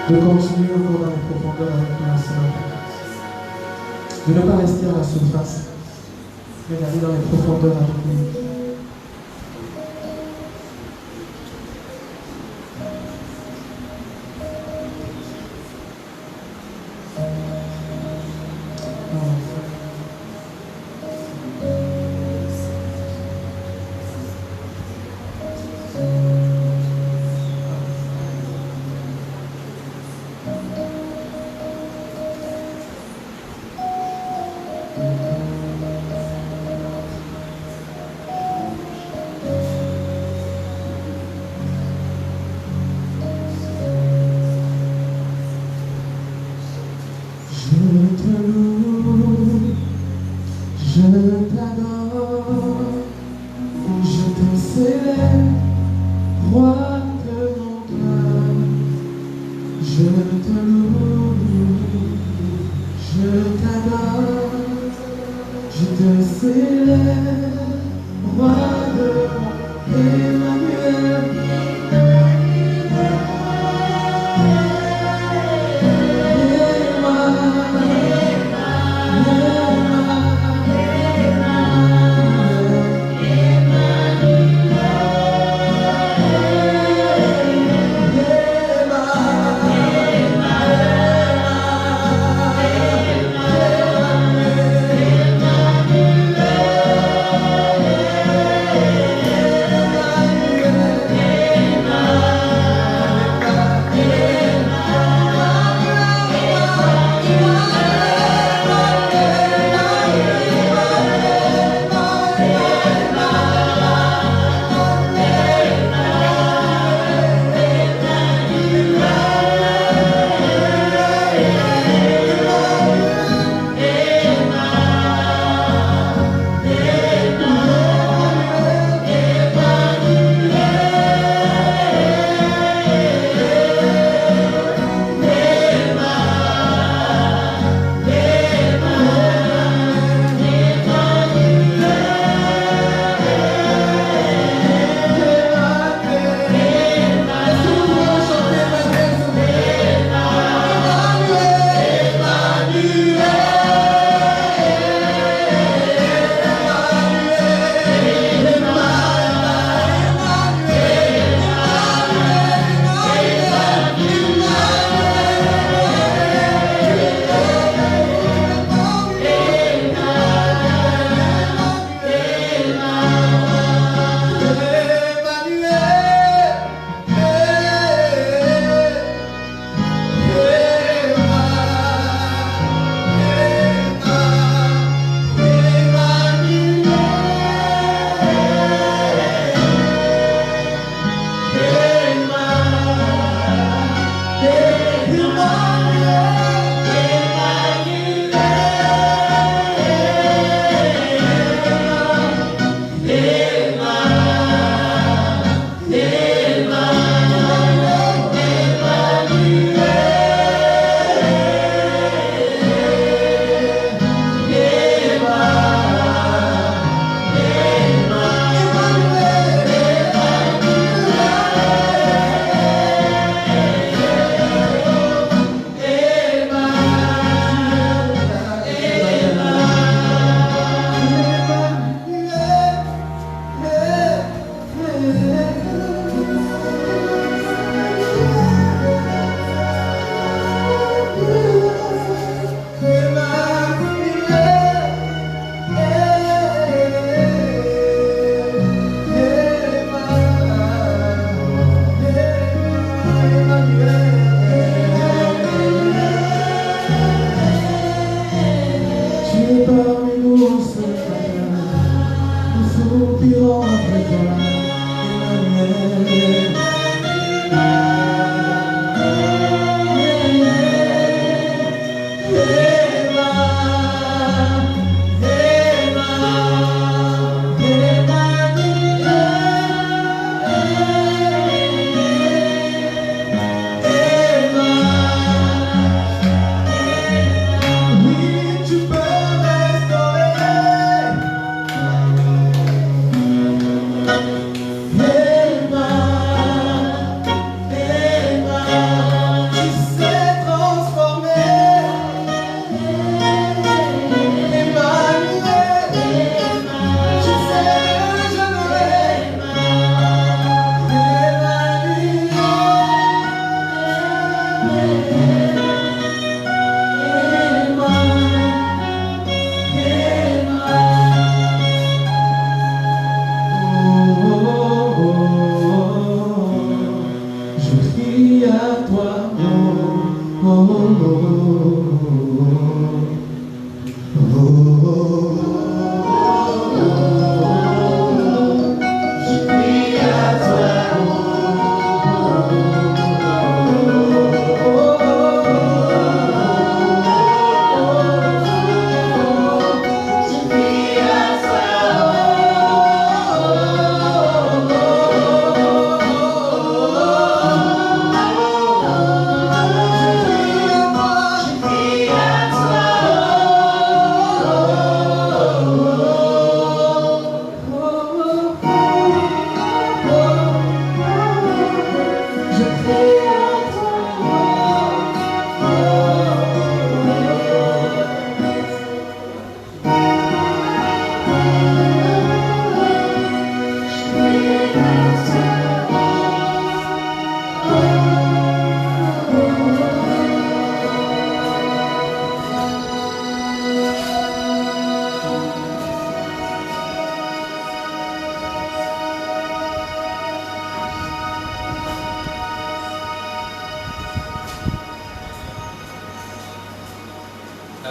De continuer encore dans les profondeurs avec lui ce matin. De ne pas rester à la surface, mais d'aller dans les profondeurs avec lui.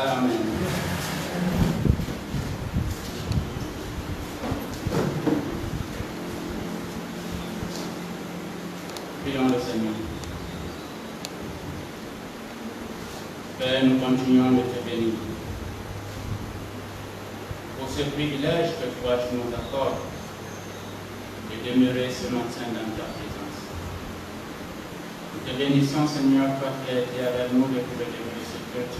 Amen. Prions le Seigneur. Père, nous continuons de te bénir pour ce privilège que toi tu nous accordes de demeurer ce matin dans ta présence. Nous te bénissons, Seigneur, toi qui as été avec nous depuis le début de ce culte.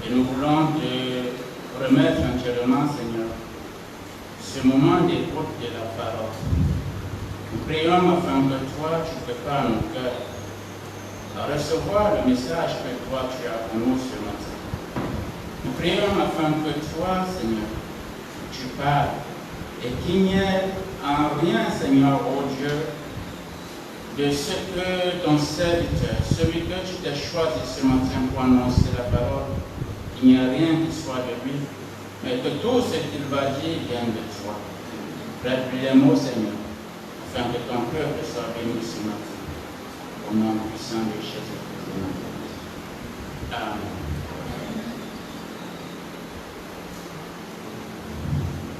Et nous voulons te remettre entièrement, Seigneur, ce moment d'écoute de la parole. Nous prions afin que toi, tu prépares nos cœurs à recevoir le message que toi, tu as pour nous ce matin. Nous prions afin que toi, Seigneur, tu parles et qu'il n'y ait en rien, Seigneur, ô Dieu, de ce que ton serviteur, celui que tu t'es choisi ce matin pour annoncer la parole, il n'y a rien qui soit de lui, mais que tout ce qu'il va dire vienne de toi. Prête-lui les mots, Seigneur, afin que ton peuple soit béni ce matin. Au nom puissant de Jésus-Christ. Amen.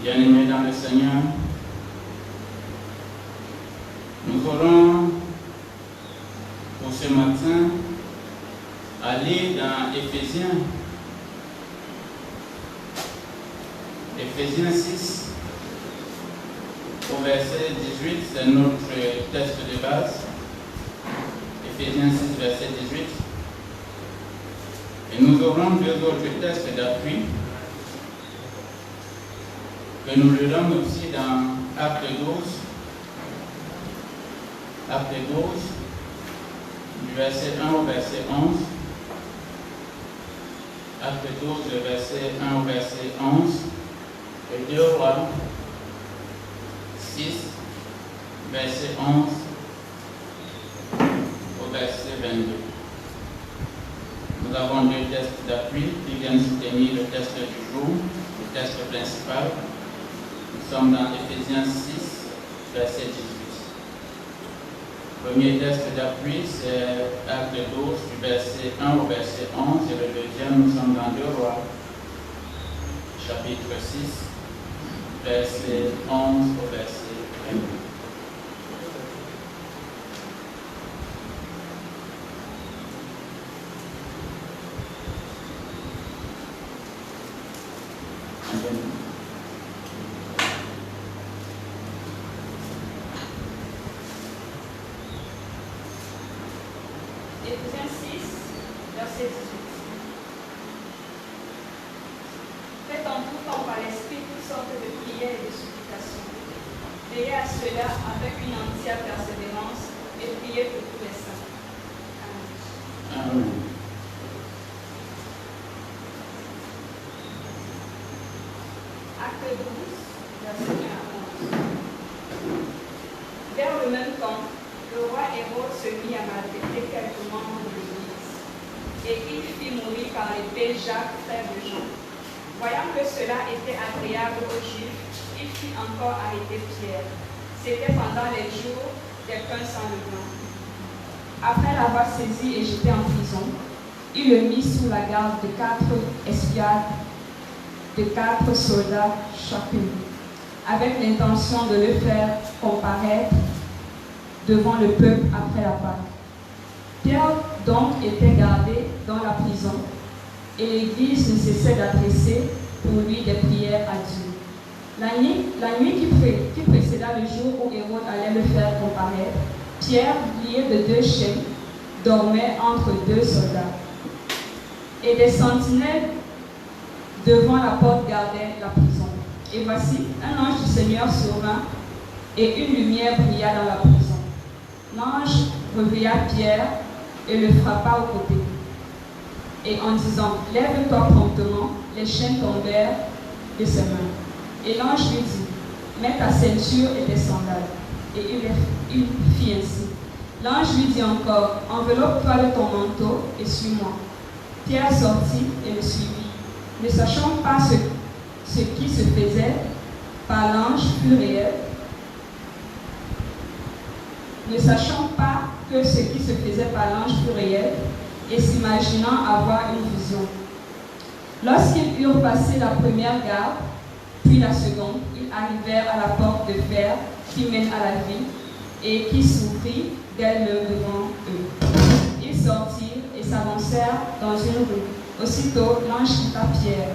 Bien-aimés dans le Seigneur, nous aurons pour ce matin aller dans Éphésiens 6, au verset 18, c'est notre texte de base. Éphésiens 6, verset 18. Et nous aurons deux autres textes d'appui que nous lirons aussi dans Acte 12. Acte 12, du verset 1 au verset 11. Acte 12, verset 1 au verset 11. Et 2 Rois 6, verset 11 au verset 22. Nous avons deux textes d'appui qui viennent soutenir le texte du jour, le texte principal. Nous sommes dans Éphésiens 6, verset 18. Le premier texte d'appui, c'est Acte 12, du verset 1 au verset 11. Et le deuxième, nous sommes dans 2 Rois, chapitre 6, verset 11 au verset 22. Éphésiens 6, verset 18. Faites en tout temps par l'Esprit toutes sortes de prières et de supplications. Veillez à cela avec une entière persévérance et priez pour tous les saints. Amen. Amen. Acte 12, verset 1 à 11. Vers le même temps, le roi Hérode se mit à maltraiter quelques membres de l'Église, et il fit mourir par l'épée Jacques, frère de Jean. Voyant que cela était agréable aux Juifs, il fit encore arrêter Pierre. C'était pendant les jours des pains sans levain. Après l'avoir saisi et jeté en prison, il le mit sous la garde de 4 espiades, de 4 soldats chacun, avec l'intention de le faire comparaître devant le peuple après la Pâque. Pierre donc était gardé dans la prison, et l'Église ne cessait d'adresser pour lui des prières à Dieu. La nuit qui précéda le jour où Hérode allait le faire comparaître, Pierre, lié de 2 chaînes, dormait entre 2 soldats. Et des sentinelles devant la porte gardaient la prison. Et voici, un ange du Seigneur survint, et une lumière brilla dans la prison. L'ange réveilla Pierre et le frappa au côté. Et en disant, lève-toi promptement, les chaînes tombèrent de ses mains. Et l'ange lui dit, mets ta ceinture et tes sandales. Et il fit ainsi. L'ange lui dit encore, enveloppe-toi de ton manteau et suis-moi. Pierre sortit et le suivit. Ne sachant pas ce qui se faisait par l'ange fut réel. Ne sachant pas que ce qui se faisait par l'ange fut réel, et s'imaginant avoir une vision. Lorsqu'ils eurent passé la première gare, puis la seconde, ils arrivèrent à la porte de fer qui mène à la ville et qui s'ouvrit d'elle-même devant eux. Ils sortirent et s'avancèrent dans une rue. Aussitôt, l'ange quitta Pierre.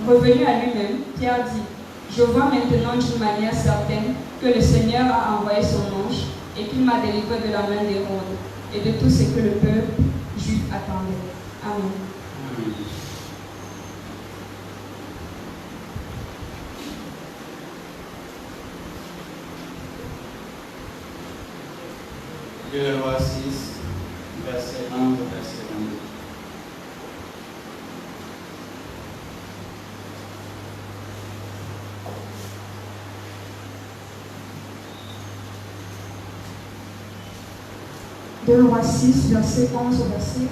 Revenu à lui-même, Pierre dit: « Je vois maintenant d'une manière certaine que le Seigneur a envoyé son ange et qu'il m'a délivré de la main d'Hérode et de tout ce que le peuple juif attendait. » Amen. Amen. 2 Rois 6, verset 11 au verset 22. Deux Rois 6, verset 11 au verset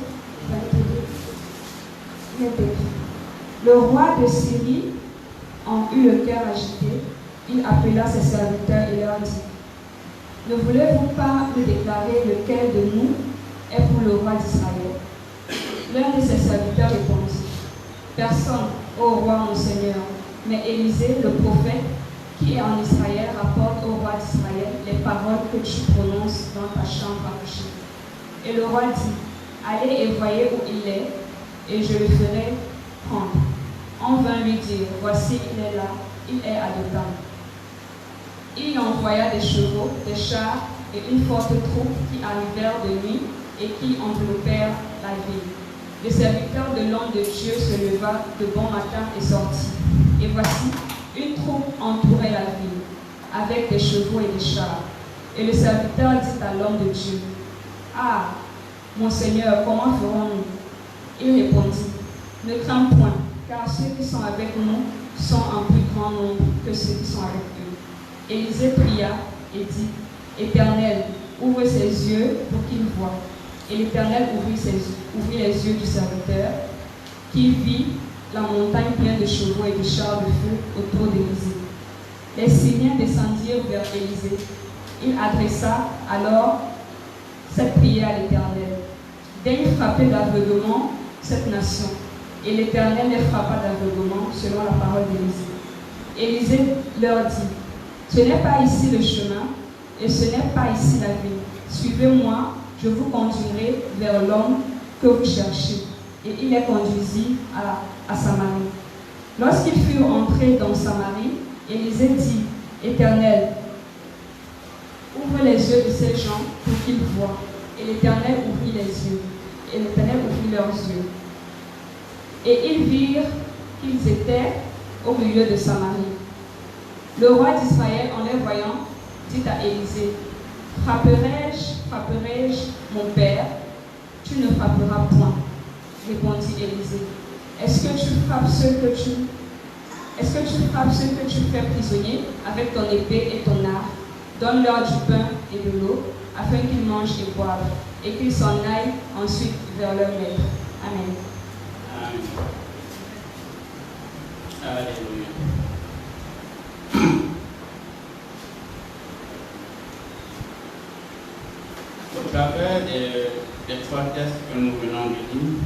22. Le roi de Syrie en eut le cœur agité. Il appela ses serviteurs et leur dit: « Ne voulez-vous pas me déclarer lequel de nous est pour le roi d'Israël ?» L'un de ses serviteurs répondit: « Personne, ô roi mon Seigneur, mais Élisée, le prophète, qui est en Israël, rapporte au roi d'Israël les paroles que tu prononces dans ta chambre à coucher. » Et le roi dit: « Allez et voyez où il est, et je le ferai prendre. » On vint lui dire: « Voici, il est là, il est à Dothan. » Il y envoya des chevaux, des chars et une forte troupe qui arrivèrent de nuit et qui enveloppèrent la ville. Le serviteur de l'homme de Dieu se leva de bon matin et sortit. Et voici, une troupe entourait la ville, avec des chevaux et des chars. Et le serviteur dit à l'homme de Dieu: « Ah, mon Seigneur, comment ferons-nous » Il répondit: « Ne crains point, car ceux qui sont avec nous sont en plus grand nombre que ceux qui sont avec eux. » Élisée pria et dit: « Éternel, ouvre ses yeux pour qu'il voie. » Et l'Éternel ouvrit les yeux du serviteur, qui vit la montagne pleine de chevaux et de chars de feu autour d'Élisée. Les Syriens descendirent vers Élisée. Il adressa alors cette prière à l'Éternel: « Daigne frapper d'aveuglement cette nation. » Et l'Éternel les frappa d'aveuglement selon la parole d'Élisée. Élisée leur dit: « Ce n'est pas ici le chemin, et ce n'est pas ici la ville. Suivez-moi, je vous conduirai vers l'homme que vous cherchez. » Et il les conduisit à Samarie. Lorsqu'ils furent entrés dans Samarie, Élisée dit: « Éternel, ouvre les yeux de ces gens pour qu'ils voient. » Et l'Éternel ouvrit les yeux. Et l'Éternel ouvrit leurs yeux. Et ils virent qu'ils étaient au milieu de Samarie. Le roi d'Israël, en les voyant, dit à Élisée: « Frapperai-je, mon père ?» « Tu ne frapperas point, » répondit Élisée. « Est-ce que tu frappes ceux que tu fais prisonniers avec ton épée et ton arc? Donne-leur du pain et de l'eau, afin qu'ils mangent et boivent, et qu'ils s'en aillent ensuite vers leur maître. » Amen. Amen. Alléluia. Au travers des 3 textes que nous venons de lire,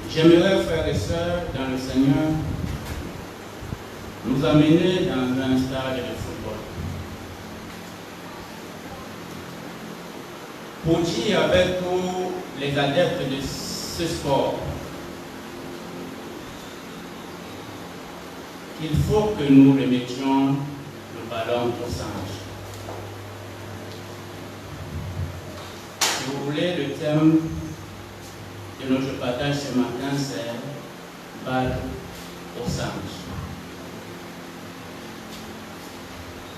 j'aimerais, frères et sœurs, dans le Seigneur, nous amener dans un stade de football. Pour dire avec tous les adeptes de ce sport qu'il faut que nous remettions le ballon au centre. Si vous voulez, le thème de notre partage ce matin, c'est balle au centre.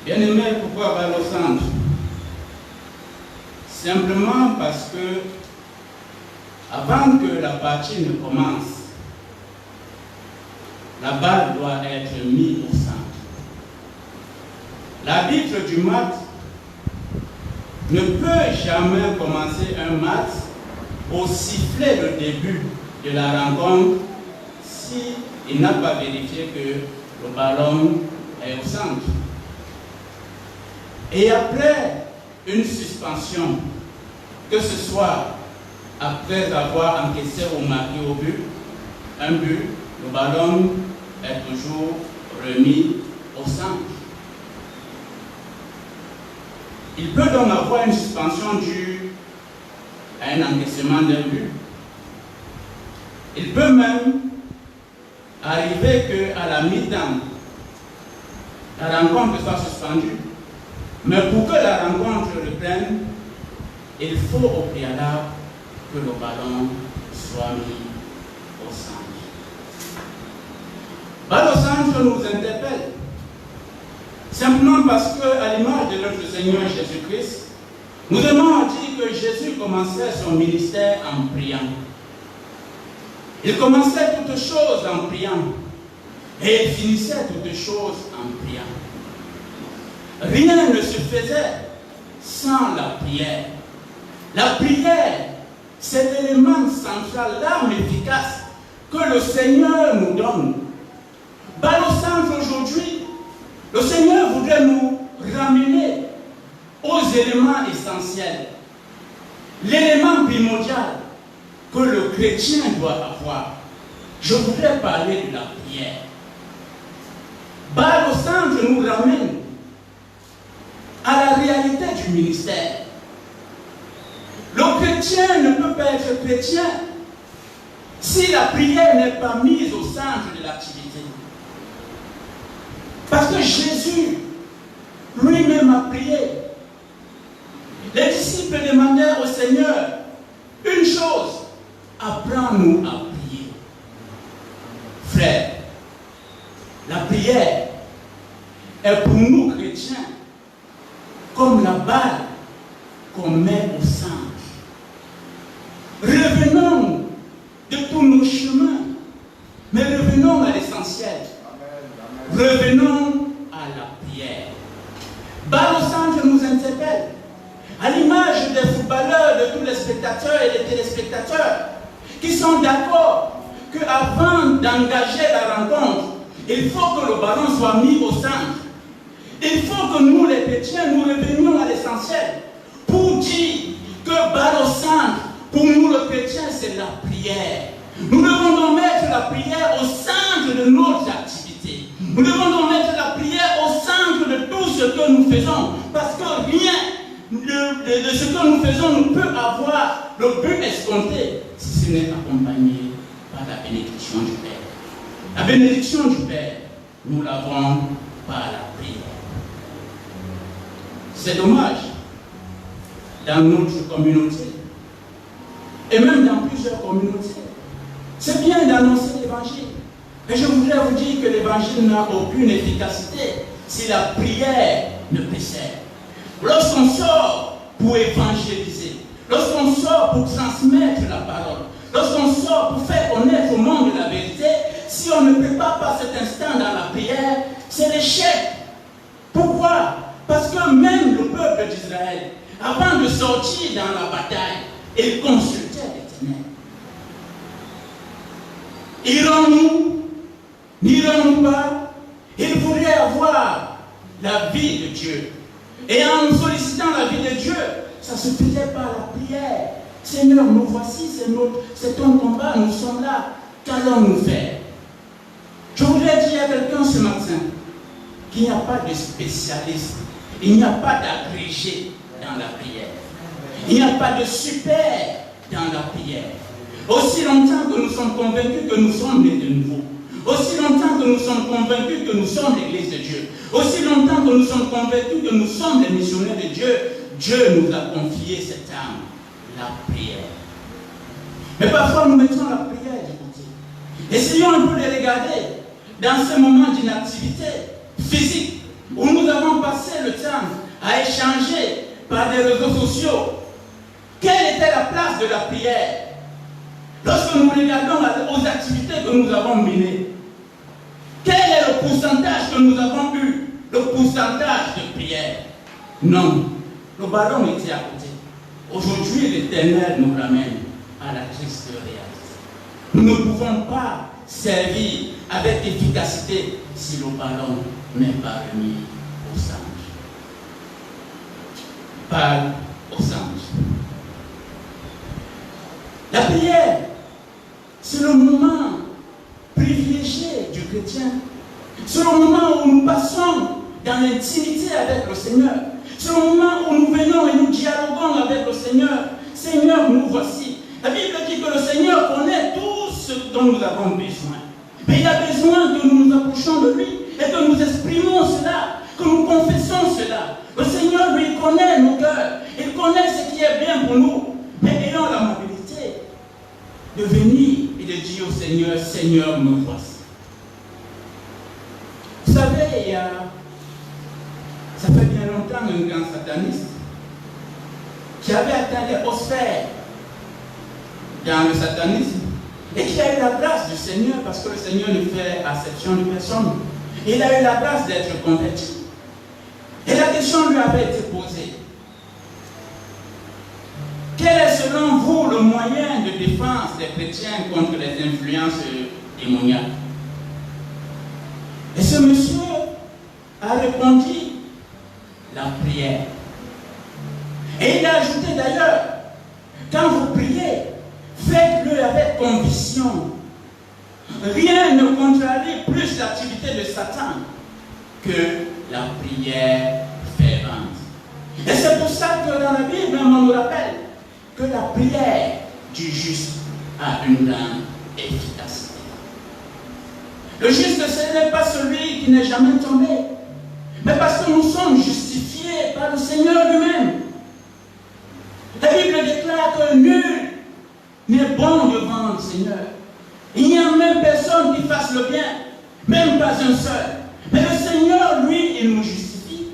Bien aimé, pourquoi balle au centre? Simplement parce que avant que la partie ne commence, la balle doit être mise au centre. L'arbitre du match ne peut jamais commencer un match au sifflet le début de la rencontre s'il n'a pas vérifié que le ballon est au centre. Et après une suspension que ce soit après avoir encaissé ou marqué au but, un but, le ballon est toujours remis au centre. Il peut donc avoir une suspension due à un encaissement d'un but. Il peut même arriver qu'à la mi-temps, la rencontre soit suspendue. Mais pour que la rencontre reprenne, il faut au préalable que le ballon soit mis au centre. Balle au centre nous interpelle. Simplement parce qu'à l'image de notre Seigneur Jésus-Christ, nous aimons dire que Jésus commençait son ministère en priant. Il commençait toutes choses en priant et il finissait toutes choses en priant. Rien ne se faisait sans la prière. La prière, c'est l'élément central, l'arme efficace que le Seigneur nous donne. Balle au centre aujourd'hui, le Seigneur voudrait nous ramener aux éléments essentiels. L'élément primordial que le chrétien doit avoir. Je voudrais parler de la prière. Balle au centre nous ramène à la réalité du ministère. Le chrétien ne peut pas être chrétien si la prière n'est pas mise au centre de l'activité. Parce que Jésus lui-même a prié. Les disciples demandèrent au Seigneur une chose: apprends-nous à prier. Frère, la prière est pour nous chrétiens comme la balle qu'on met au centre. Revenons de tous nos chemins, mais revenons à l'essentiel. Revenons à la prière. Balle au centre nous interpelle. À l'image des footballeurs, de tous les spectateurs et des téléspectateurs qui sont d'accord qu'avant d'engager la rencontre, il faut que le ballon soit mis au centre. Il faut que nous, les chrétiens, nous revenions à l'essentiel pour dire que balle au centre, pour nous, les chrétiens, c'est la prière. Nous devons donc mettre la prière au centre de notre activité. Nous devons donc mettre la prière au centre de tout ce que nous faisons, parce que rien de ce que nous faisons ne peut avoir le but escompté si ce n'est accompagné par la bénédiction du Père. La bénédiction du Père, nous l'avons par la prière. C'est dommage, dans notre communauté, et même dans plusieurs communautés, c'est bien d'annoncer l'évangile, mais je voudrais vous dire que l'évangile n'a aucune efficacité si la prière ne précède. Lorsqu'on sort pour évangéliser, lorsqu'on sort pour transmettre la parole, lorsqu'on sort pour faire connaître au monde la vérité, si on ne prépare pas cet instant dans la prière, c'est l'échec. Pourquoi? Parce que même le peuple d'Israël, avant de sortir dans la bataille, il consultait l'Éternel. Irons-nous? N'irons-nous pas? Il voulait avoir la vie de Dieu. Et en sollicitant la vie de Dieu, ça se faisait par la prière. Seigneur, nous voici, c'est ton combat, nous sommes là. Qu'allons-nous faire? Je voudrais dire à quelqu'un ce matin qu'il n'y a pas de spécialiste, il n'y a pas d'agrégé dans la prière. Il n'y a pas de super dans la prière. Aussi longtemps que nous sommes convaincus que nous sommes nés de nouveau, aussi longtemps que nous sommes convaincus que nous sommes l'Église de Dieu, aussi longtemps que nous sommes convaincus que nous sommes les missionnaires de Dieu, Dieu nous a confié cette âme, la prière. Mais parfois nous mettons la prière du côté. Essayons un peu de regarder dans ce moment d'inactivité physique où nous avons passé le temps à échanger par des réseaux sociaux. Quelle était la place de la prière? Lorsque nous regardons aux activités que nous avons menées, quel est le pourcentage que nous avons eu? Le pourcentage de prière? Non. Le ballon était à côté. Aujourd'hui, l'Éternel nous ramène à la triste réalité. Nous ne pouvons pas servir avec efficacité si le ballon n'est pas remis au centre. Balle au centre. C'est le moment privilégié du chrétien. C'est le moment où nous passons dans l'intimité avec le Seigneur. C'est le moment où nous venons et nous dialoguons avec le Seigneur. Seigneur, nous voici. La Bible dit que le Seigneur connaît tout ce dont nous avons besoin. Mais il a besoin que nous nous approchions de lui et que nous exprimons cela, que nous confessons cela. Le Seigneur, lui, connaît nos cœurs. Il connaît ce qui est bien pour nous. Mais ayons l'amabilité de venir et de dire au Seigneur, Seigneur, me voici. Vous savez, ça fait bien longtemps un grand sataniste qui avait atteint les hautes sphères dans le satanisme et qui a eu la grâce du Seigneur parce que le Seigneur ne fait acception de personne. Il a eu la grâce d'être converti. Et la question lui avait été posée. Quel est selon vous le moyen de défense des chrétiens contre les influences démoniaques? Et ce monsieur a répondu la prière. Et il a ajouté d'ailleurs, quand vous priez, faites-le avec conviction. Rien ne contrarie plus l'activité de Satan que la prière fervente. Et c'est pour ça que dans la Bible, on nous rappelle que la prière du juste a une grande efficacité. Le juste, ce n'est pas celui qui n'est jamais tombé, mais parce que nous sommes justifiés par le Seigneur lui-même. La Bible déclare que nul n'est bon devant le Seigneur. Il n'y a même personne qui fasse le bien, même pas un seul. Mais le Seigneur, lui, il nous justifie.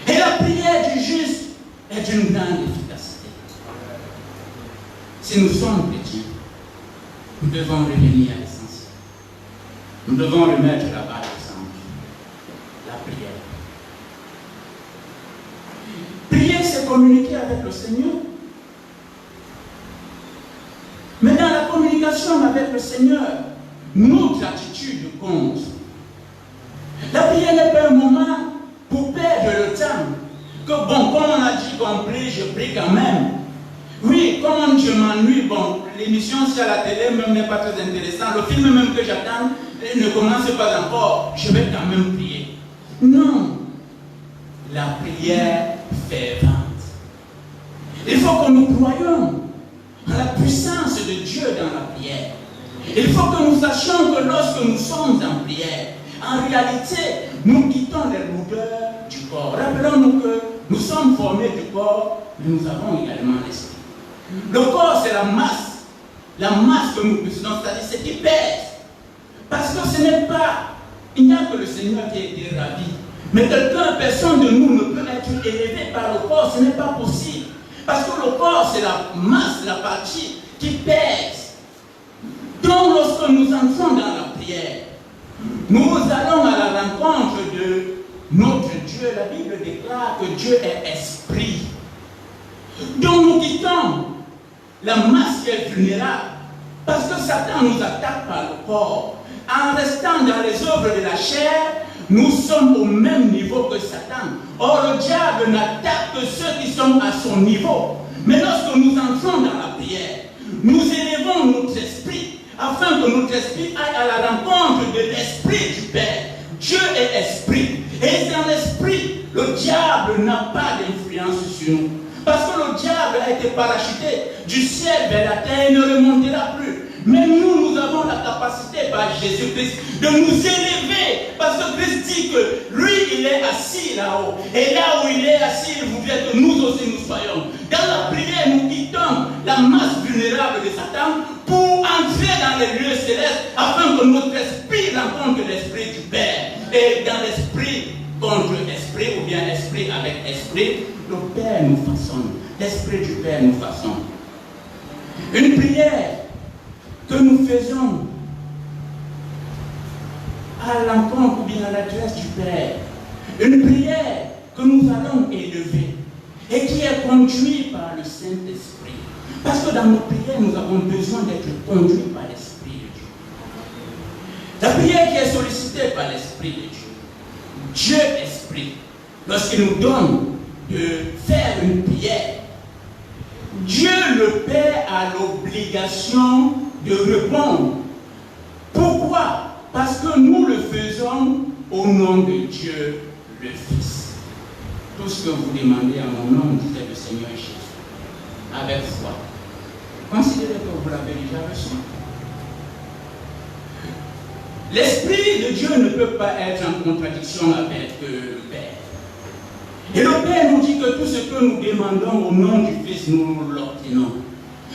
Et la prière du juste est d'une grande efficacité. Si nous sommes chrétiens, nous devons revenir à l'essentiel. Nous devons remettre la barre au centre. La prière. Prier, c'est communiquer avec le Seigneur. Mais dans la communication avec le Seigneur, notre attitude compte. La prière n'est pas un moment pour perdre le temps. Que bon, comme on a dit qu'on prie, je prie quand même. Oui, comme je m'ennuie, bon, l'émission sur la télé même n'est pas très intéressante. Le film même que j'attends ne commence pas encore. Je vais quand même prier. Non. La prière fervente. Il faut que nous croyions à la puissance de Dieu dans la prière. Il faut que nous sachions que lorsque nous sommes en prière, en réalité, nous quittons les lourdeurs du corps. Rappelons-nous que nous sommes formés du corps, mais nous avons également l'esprit. Le corps, c'est la masse que nous possédons, c'est-à-dire ce qui pèse. Parce que ce n'est pas, il n'y a que le Seigneur qui a été ravi. Mais personne de nous ne peut être élevé par le corps, ce n'est pas possible. Parce que le corps, c'est la masse, la partie qui pèse. Donc, lorsque nous entrons dans la prière, nous allons à la rencontre de notre Dieu. La Bible déclare que Dieu est esprit. Donc, nous quittons la masse qui est vulnérable. Parce que Satan nous attaque par le corps. En restant dans les œuvres de la chair, nous sommes au même niveau que Satan. Or, le diable n'attaque que ceux qui sont à son niveau. Mais lorsque nous entrons dans la prière, nous élevons notre esprit afin que notre esprit aille à la rencontre de l'esprit du Père. Dieu est esprit. Et dans l'esprit, le diable n'a pas d'influence sur nous. Parce que le diable a été parachuté du ciel vers la terre et ne remontera plus. Mais nous avons la capacité par Jésus-Christ de nous élever. Parce que Christ dit que lui, il est assis là-haut. Et là où il est assis, il voudrait que nous aussi nous soyons. Dans la prière, nous quittons la masse vulnérable de Satan pour entrer dans les lieux célestes afin que notre esprit rencontre l'esprit du Père. Et dans l'esprit contre esprit ou bien esprit avec esprit, le Père nous façonne. L'esprit du Père nous façonne. Une prière que nous faisons à l'encontre ou bien à l'adresse du Père. Une prière que nous allons élever et qui est conduite par le Saint-Esprit. Parce que dans nos prières, nous avons besoin d'être conduits par l'Esprit de Dieu. La prière qui est sollicitée par l'Esprit de Dieu. Dieu Esprit, lorsqu'il nous donne de faire une prière, Dieu le Père a l'obligation de répondre. Pourquoi? Parce que nous le faisons au nom de Dieu le Fils. Tout ce que vous demandez à mon nom, dit le Seigneur Jésus, avec foi. Considérez que vous l'avez déjà reçu. L'Esprit de Dieu ne peut pas être en contradiction avec le Père. Et le Père nous dit que tout ce que nous demandons au nom du Fils, nous l'obtenons.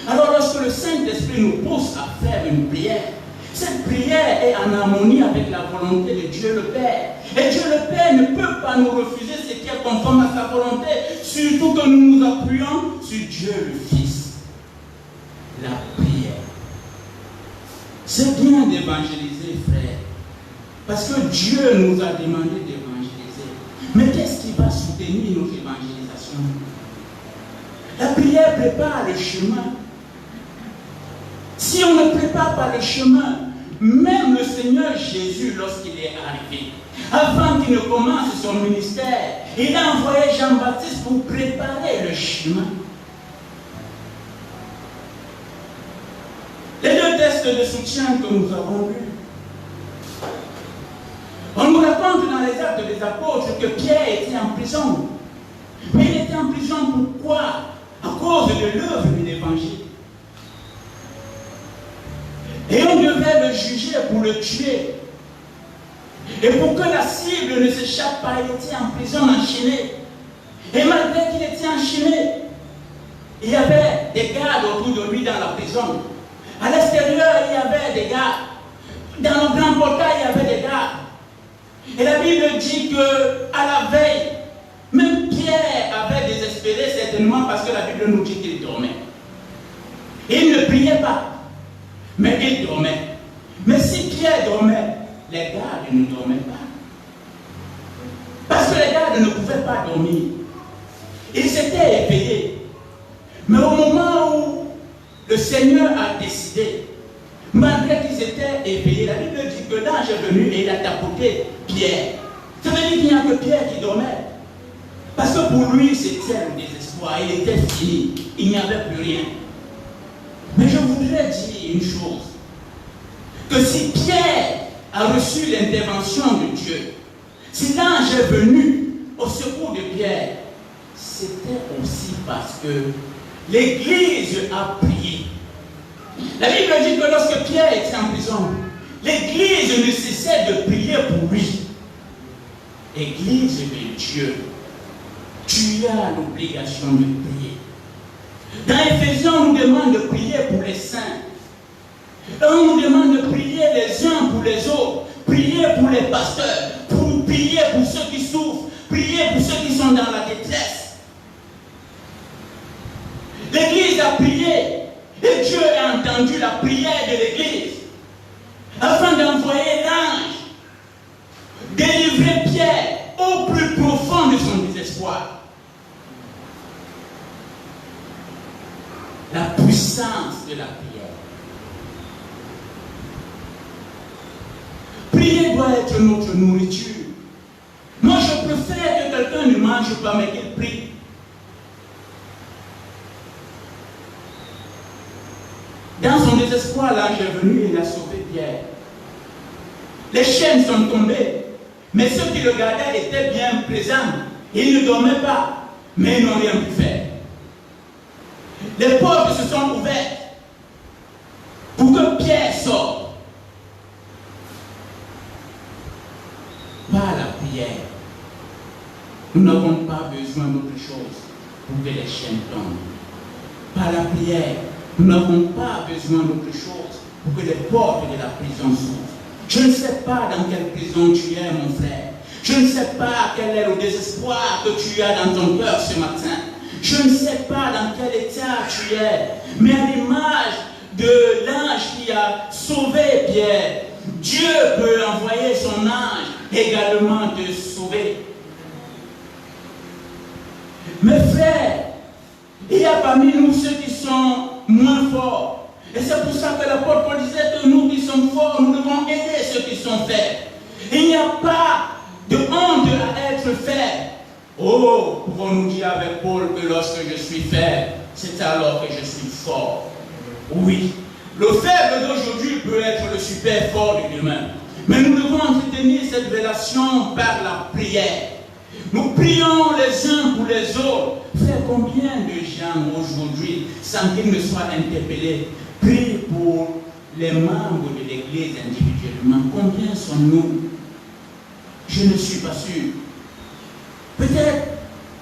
Alors lorsque le Saint-Esprit nous pousse à faire une prière, cette prière est en harmonie avec la volonté de Dieu le Père. Et Dieu le Père ne peut pas nous refuser ce qui est conforme à sa volonté, surtout que nous nous appuyons sur Dieu le Fils. La prière. C'est bien d'évangéliser, frère. Parce que Dieu nous a demandé d'évangéliser. Mais qu'est-ce qui va soutenir nos évangélisations? La prière prépare le chemin. Si on ne prépare pas le chemin, même le Seigneur Jésus, lorsqu'il est arrivé, avant qu'il ne commence son ministère, il a envoyé Jean-Baptiste pour préparer le chemin. Les deux textes de soutien que nous avons lus, on nous raconte dans les Actes des Apôtres que Pierre était en prison. Mais il était en prison pourquoi? À cause de l'œuvre de l'Évangile. Et on devait le juger pour le tuer. Et pour que la cible ne s'échappe pas, il était en prison enchaîné. Et malgré qu'il était enchaîné, il y avait des gardes autour de lui dans la prison. À l'extérieur, il y avait des gardes. Dans le grand portail, il y avait des gardes. Et la Bible dit qu'à la veille, même Pierre avait désespéré certainement parce que la Bible nous dit qu'il dormait. Il ne priait pas, mais il dormait. Mais si Pierre dormait, les gardes ne dormaient pas. Parce que les gardes ne pouvaient pas dormir. Ils s'étaient éveillés. Mais au moment où le Seigneur a décidé, malgré qu'ils étaient éveillés, la Bible dit que l'ange est venu et il a tapoté Pierre. Ça veut dire qu'il n'y a que Pierre qui dormait. Parce que pour lui, c'était le désespoir. Il était fini. Il n'y avait plus rien. Mais je voudrais dire une chose. Que si Pierre a reçu l'intervention de Dieu, si l'ange est venu au secours de Pierre, c'était aussi parce que l'Église a prié. La Bible dit que lorsque Pierre était en prison, l'Église ne cessait de prier pour lui. Église de Dieu, tu as l'obligation de prier. Dans Éphésiens, on nous demande de prier pour les saints. On nous demande de prier les uns pour les autres, prier pour les pasteurs, prier pour ceux qui souffrent, prier pour ceux qui sont dans la détresse. L'Église a prié et Dieu a entendu la prière de l'Église afin d'envoyer l'ange délivrer Pierre au plus profond de son désespoir. La puissance de la prière. Prier doit être notre nourriture. Moi, je préfère que quelqu'un ne mange pas, mais qu'il prie. Dans son désespoir, l'ange est venu et il a sauvé Pierre. Les chaînes sont tombées, mais ceux qui le gardaient étaient bien présents. Ils ne dormaient pas, mais ils n'ont rien pu faire. Les portes se sont ouvertes pour que Pierre sorte. Par la prière, nous n'avons pas besoin d'autre chose pour que les chaînes tombent. Par la prière, nous n'avons pas besoin d'autre chose pour que les portes de la prison s'ouvrent. Je ne sais pas dans quelle prison tu es, mon frère. Je ne sais pas quel est le désespoir que tu as dans ton cœur ce matin. Je ne sais pas dans quel état tu es. Mais à l'image de l'ange qui a sauvé Pierre, Dieu peut envoyer son ange également te sauver. Mes frères, il y a parmi nous ceux qui sont moins forts. Et c'est pour ça que l'apôtre Paul disait que nous qui sommes forts, nous devons aider ceux qui sont faibles. Il n'y a pas de honte à être faible. Oh, pouvons-nous dire avec Paul que lorsque je suis faible, c'est alors que je suis fort. Oui, Le faible d'aujourd'hui peut être le super fort de demain. Mais nous devons entretenir cette relation par la prière. Nous prions les uns pour les autres. Frère, combien de gens aujourd'hui, sans qu'ils ne soient interpellés, prient pour les membres de l'Église individuellement? Combien sommes-nous? Je ne suis pas sûr. Peut-être,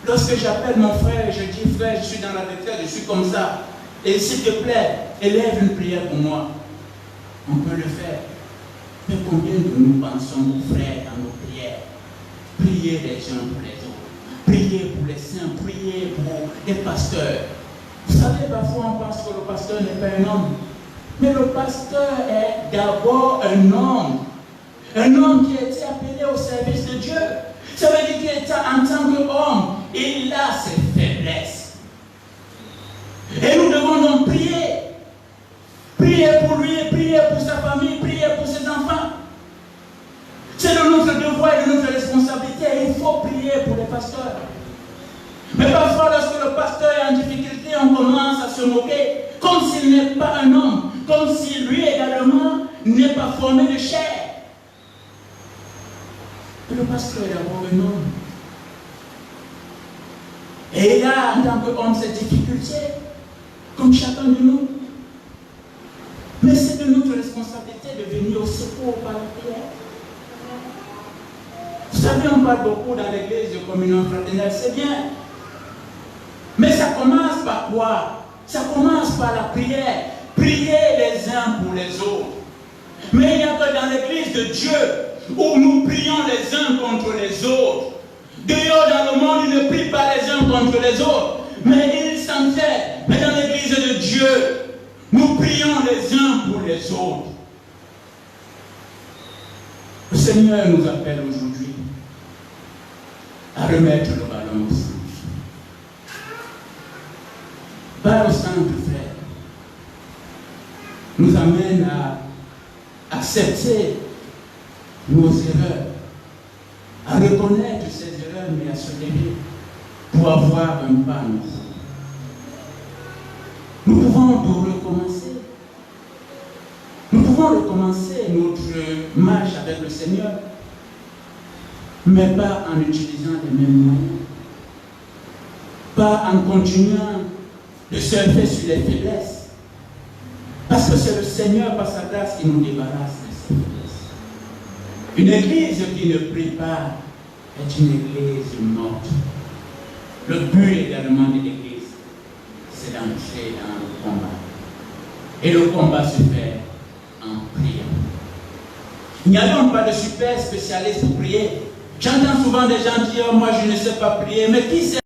lorsque j'appelle mon frère, je dis, frère, je suis dans la retraite, je suis comme ça. Et s'il te plaît, élève une prière pour moi. On peut le faire. Mais combien de nous pensons aux frères dans nos prières? Priez les uns pour les autres. Priez pour les saints. Priez pour les pasteurs. Vous savez, parfois on pense que le pasteur n'est pas un homme. Mais le pasteur est d'abord un homme. Un homme qui a été appelé au service de Dieu. Ça veut dire qu'il est en tant qu'homme. Il a ses faiblesses. Et nous devons donc prier. Prier pour lui, prier pour sa famille, prier pour ses enfants. C'est de notre devoir et de notre responsabilité. Il faut prier pour les pasteurs. Mais parfois, lorsque le pasteur est en difficulté, on commence à se moquer, comme s'il n'est pas un homme, comme si lui également n'est pas formé de chair. Et le pasteur est d'abord un homme. Et il a, en tant qu'homme, cette difficulté, comme chacun de nous. Mais c'est de notre responsabilité de venir au secours par la prière. Vous savez, on parle beaucoup dans l'église de communion fraternelle, c'est bien. Mais ça commence par quoi? Ça commence par la prière. Prier les uns pour les autres. Mais il n'y a que dans l'église de Dieu où nous prions les uns contre les autres. Dehors dans le monde, ils ne prient pas les uns contre les autres. Mais ils s'entraident. Mais dans l'église de Dieu, nous prions les uns pour les autres. Le Seigneur nous appelle aujourd'hui à remettre le ballon au centre. Pas au centre, frère, nous amène à accepter nos erreurs, à reconnaître ces erreurs, mais à se lever pour avoir un pas nouveau. Nous pouvons recommencer. Nous pouvons recommencer notre marche avec le Seigneur, mais pas en utilisant les mêmes moyens. Pas en continuant de surfer sur les faiblesses. Parce que c'est le Seigneur, par sa grâce, qui nous débarrasse de ces faiblesses. Une église qui ne prie pas est une église morte. Le but également de l'église, c'est d'entrer dans le combat. Et le combat se fait en priant. Il n'y a donc pas de super spécialiste pour prier. J'entends souvent des gens dire, moi je ne sais pas prier, mais qui sait